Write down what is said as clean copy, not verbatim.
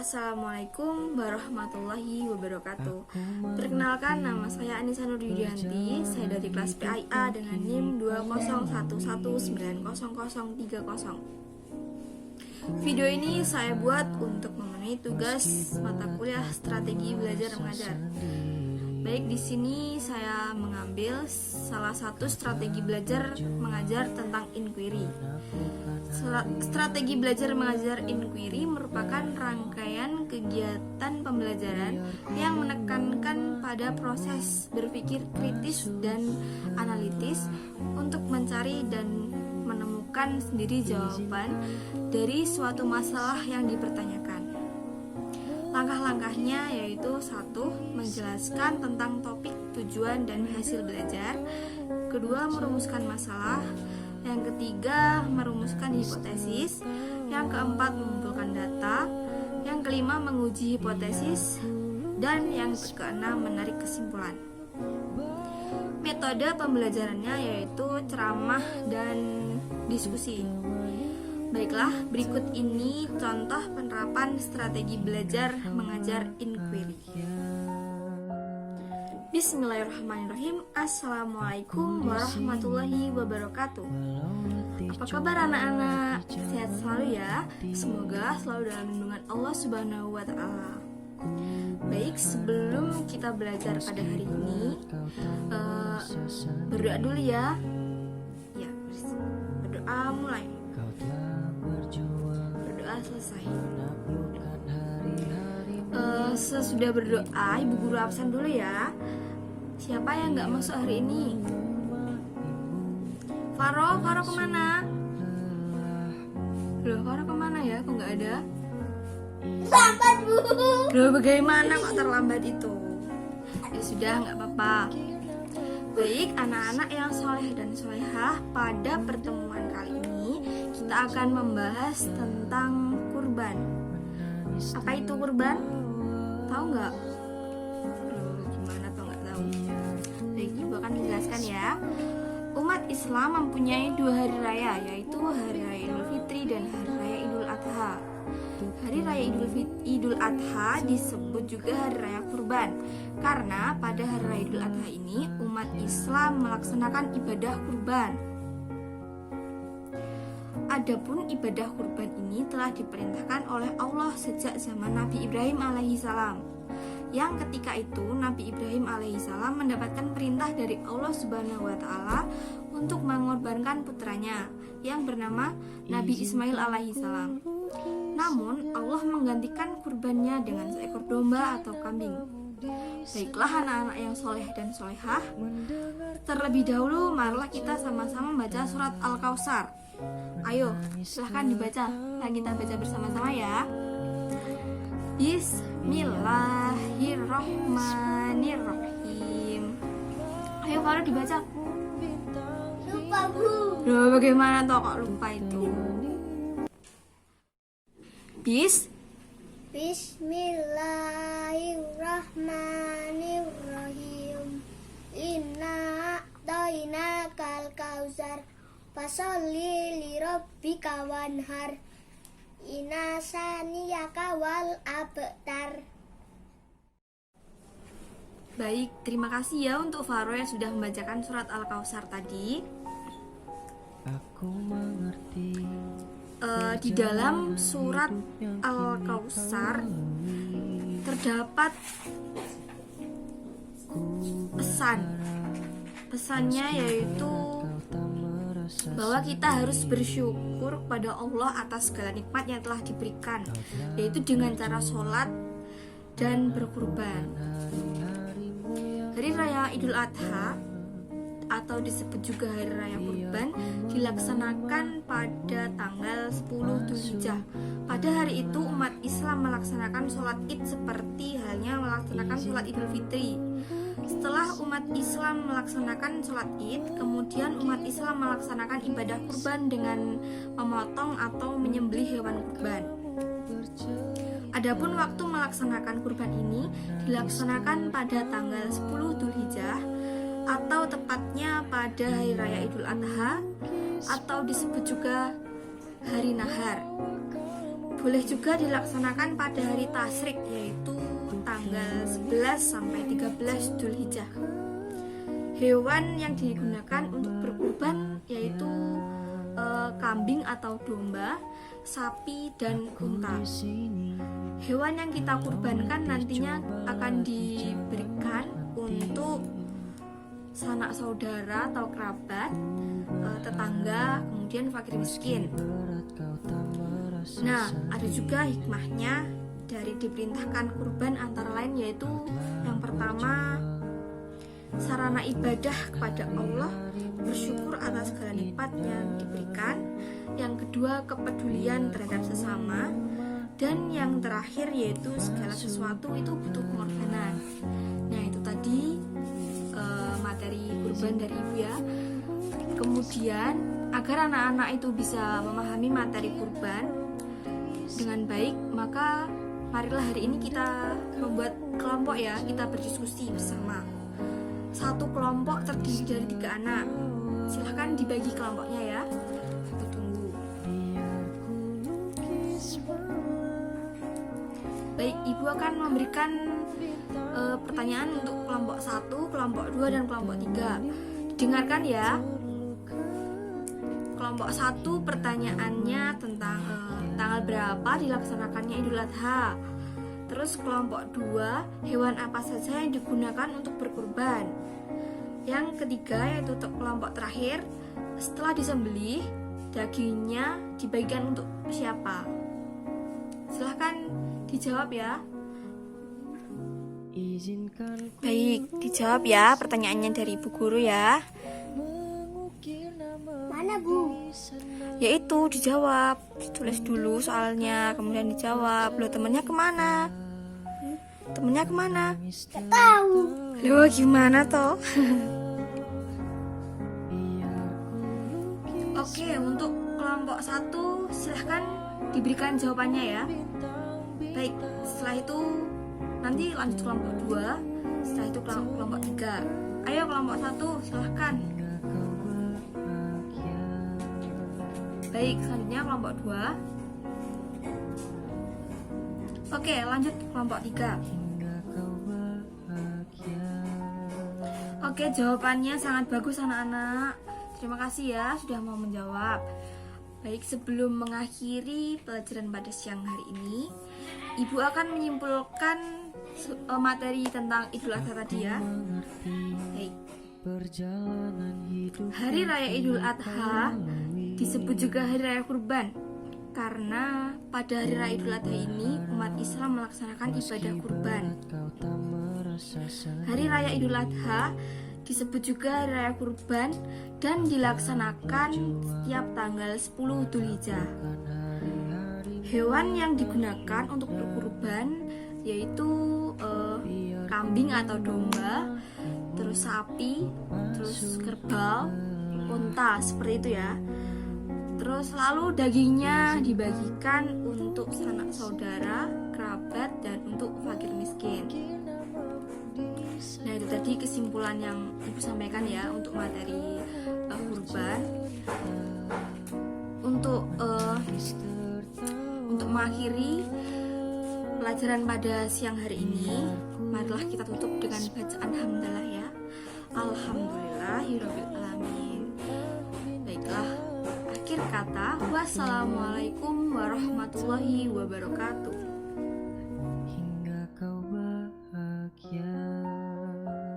Assalamualaikum warahmatullahi wabarakatuh. Perkenalkan, nama saya Anissa Nurdianti. Saya dari kelas PIA dengan NIM 201190030. Video ini saya buat untuk memenuhi tugas mata kuliah strategi belajar mengajar. Baik, di sini saya mengambil salah satu strategi belajar mengajar tentang inquiry. Strategi belajar mengajar inquiry merupakan rangkaian kegiatan pembelajaran yang menekankan pada proses berpikir kritis dan analitis untuk mencari dan menemukan sendiri jawaban dari suatu masalah yang dipertanyakan. Langkah-langkahnya yaitu 1. Menjelaskan tentang topik, tujuan, dan hasil belajar. 2. Merumuskan masalah. Yang 3. Merumuskan hipotesis. Yang 4. Mengumpulkan data. Yang 5. Menguji hipotesis. Dan yang 6. Menarik kesimpulan. Metode pembelajarannya yaitu ceramah dan diskusi. Baiklah, berikut ini contoh penerapan strategi belajar mengajar inquiry. Bismillahirrahmanirrahim. Assalamualaikum warahmatullahi wabarakatuh. Apa kabar anak-anak? Sehat selalu ya. Semoga selalu dalam lindungan Allah Subhanahu wa Ta'ala. Baik, sebelum kita belajar pada hari ini, berdoa dulu ya. Ya, berdoa mulai. Berdoa selesai. Sesudah berdoa, ibu guru absen dulu ya. Siapa yang nggak masuk hari ini? Faro kemana? Loh, Faro kemana ya? Kok nggak ada? Lambat, Bu. Loh, bagaimana kok terlambat itu? Ya sudah, nggak apa-apa. Baik, anak-anak yang soleh dan solehah, pada pertemuan kali ini kita akan membahas tentang kurban. Apa itu kurban? Tahu nggak? Gimana tuh nggak tahu? Baik, ibu akan menjelaskan ya. Umat Islam mempunyai 2 hari raya, yaitu Hari Raya Idul Fitri dan Hari Raya Idul Adha. Hari Raya Idul Adha disebut juga Hari Raya Kurban, karena pada Hari Raya Idul Adha ini umat Islam melaksanakan ibadah kurban. Adapun ibadah kurban ini telah diperintahkan oleh Allah sejak zaman Nabi Ibrahim alaihissalam, yang ketika itu Nabi Ibrahim alaihissalam mendapatkan perintah dari Allah Subhanahu wa Ta'ala untuk mengorbankan putranya yang bernama Nabi Ismail alaihissalam. Namun Allah menggantikan kurbannya dengan seekor domba atau kambing. Baiklah anak-anak yang soleh dan solehah, terlebih dahulu marilah kita sama-sama membaca surat Al-Kautsar. Ayo, silahkan dibaca. Nah, kita baca bersama-sama ya. Bismillahirrahmanirrahim. Ayo Farah dibaca. Lupa, Bu. Loh, bagaimana toh kok lupa itu? Bismillahirrahmanirrahim. Inna a'tainakal kautsar fasholli li rabbika wanhar. Inna saniyaka wal abtar. Baik, terima kasih ya untuk Faro yang sudah membacakan surat Al-Kautsar tadi. Aku mengerti. Di dalam surat Al-Kautsar terdapat pesannya yaitu bahwa kita harus bersyukur kepada Allah atas segala nikmat yang telah diberikan, yaitu dengan cara sholat dan berkurban. Hari Raya Idul Adha atau disebut juga Hari Raya Kurban dilaksanakan pada tanggal 10 Dzulhijjah. Pada hari itu umat Islam melaksanakan sholat id seperti halnya melaksanakan sholat Idul Fitri. Setelah umat Islam melaksanakan sholat id, kemudian umat Islam melaksanakan ibadah kurban dengan memotong atau menyembelih hewan kurban. Adapun waktu melaksanakan kurban ini dilaksanakan pada tanggal 10 Dzulhijjah atau tepatnya pada Hari Raya Idul Adha atau disebut juga Hari Nahar. boleh juga dilaksanakan pada hari tasyrik, yaitu tanggal 11 sampai 13 Dzulhijjah. Hewan yang digunakan untuk berkurban yaitu kambing atau domba, sapi, dan unta. Hewan yang kita kurbankan nantinya akan diberikan untuk sanak saudara atau kerabat, tetangga, kemudian fakir miskin. Nah, ada juga hikmahnya dari diperintahkan kurban, antara lain yaitu yang pertama, sarana ibadah kepada Allah, bersyukur atas segala nikmat yang diberikan. Yang kedua, kepedulian terhadap sesama. Dan yang terakhir yaitu segala sesuatu itu butuh pengorbanan. Nah, itu tadi materi kurban dari ibu ya. Kemudian agar anak-anak itu bisa memahami materi kurban dengan baik, maka marilah hari ini kita membuat kelompok ya, kita berdiskusi bersama. Satu kelompok terdiri dari 3 anak. Silahkan dibagi kelompoknya ya. Aku tunggu. Baik, ibu akan memberikan pertanyaan untuk kelompok 1, kelompok 2, dan kelompok 3. Didengarkan ya. Kelompok 1 pertanyaannya tentang tanggal berapa dilaksanakannya Idul Adha. Terus kelompok 2, hewan apa saja yang digunakan untuk berkurban. Yang ketiga yaitu kelompok terakhir, setelah disembelih dagingnya dibagikan untuk siapa? Silahkan dijawab ya. Baik, dijawab ya pertanyaannya dari ibu guru ya. Mana Bu? Yaitu dijawab, ditulis dulu soalnya, kemudian dijawab. Loh, temennya kemana? Temennya kemana? Gak tahu. Loh, gimana toh? Oke, untuk kelompok 1 silahkan diberikan jawabannya ya. Baik, setelah itu nanti lanjut kelompok 2, setelah itu kelompok 3. Ayo kelompok 1 silahkan. Baik, selanjutnya kelompok 2. Oke, lanjut kelompok 3. Oke, jawabannya sangat bagus anak-anak. Terima kasih ya sudah mau menjawab. Baik, sebelum mengakhiri pelajaran pada siang hari ini, Ibu akan menyimpulkan materi tentang Idul Adha tadi ya. Baik. Hari Raya Idul Adha disebut juga Hari Raya Kurban karena pada Hari Raya Idul Adha ini umat Islam melaksanakan ibadah kurban. Hari Raya Idul Adha disebut juga Hari Raya Kurban dan dilaksanakan setiap tanggal 10 Dzulhijjah. Hewan yang digunakan untuk berkurban yaitu kambing atau domba, terus sapi, terus kerbau, unta, seperti itu ya. Terus lalu dagingnya dibagikan untuk sanak saudara, kerabat, dan untuk fakir miskin. Nah, itu tadi kesimpulan yang Ibu sampaikan ya untuk materi kurban. Untuk mengakhiri pelajaran pada siang hari ini, marilah kita tutup dengan bacaan hamdalah ya. Alhamdulillahirabbil alamin. Baiklah, akhir kata, wassalamualaikum warahmatullahi wabarakatuh.